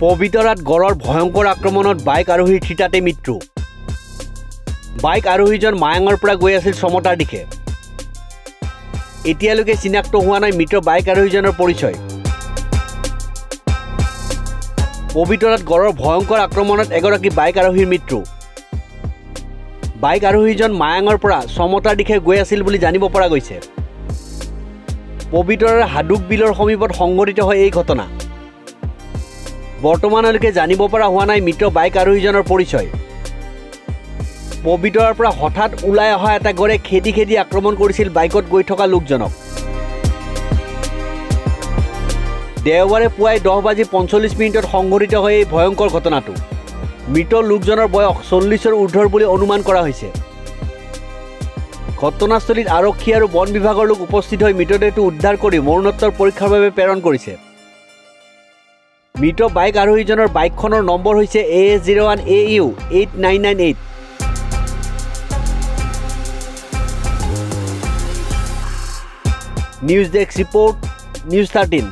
পবিতৰাত গড়ৰ ভয়ংকৰ আক্ৰমণত বাইক আৰোহীৰ থিতাতে মৃত্যু। বাইক আৰোহীজন মায়াঙৰ পৰা গৈ আছিল সমতাৰ দিশে। এতিয়ালৈকে চিনাক্ত হোৱা নাই মৃত বাইক আৰোহীজনৰ পৰিচয়। পবিতৰাত গড়ৰ ভয়ংকৰ আক্ৰমণত এগৰাকী বাইক আৰোহীৰ মৃত্যু। বাইক আৰোহীজন মায়াঙৰ পৰা সমতাৰ দিশে গৈ আছিল বুলি জানিব পৰা গৈছে। পবিতৰাৰ হাডুক বিলৰ সমীপত সংঘটিত হয় এই ঘটনা। বৰ্তমানলৈকে জানিব পৰা হোৱা নাই মৃত বাইক আৰোহীজনৰ পৰিচয়। পবিতৰাৰ পৰা হঠাৎ ওলাই অহা এটা গড়ে খেদি খেদি আক্ৰমণ কৰিছিল বাইকত গৈ থকা লোকজনক। দেওবাৰে পুৱাই 10:45 সংঘটিত হয় এই ভয়ংকৰ ঘটনাটো। মৃত লোকজনৰ বয়স 40ৰ ঊৰ্ধৰ বুলি অনুমান কৰা হৈছে। ঘটনাস্থলীত আৰক্ষী আৰু বন বিভাগৰ লোক উপস্থিত হৈ মৃতদেহটো উদ্ধাৰ কৰি মৰণোত্তৰ পৰীক্ষাৰ বাবে প্ৰেৰণ কৰিছে। মৃত বাইক আৰোহীজনৰ বাইকখনৰ নম্বৰ হৈছে AS01AU 8998। News desk report, news 13।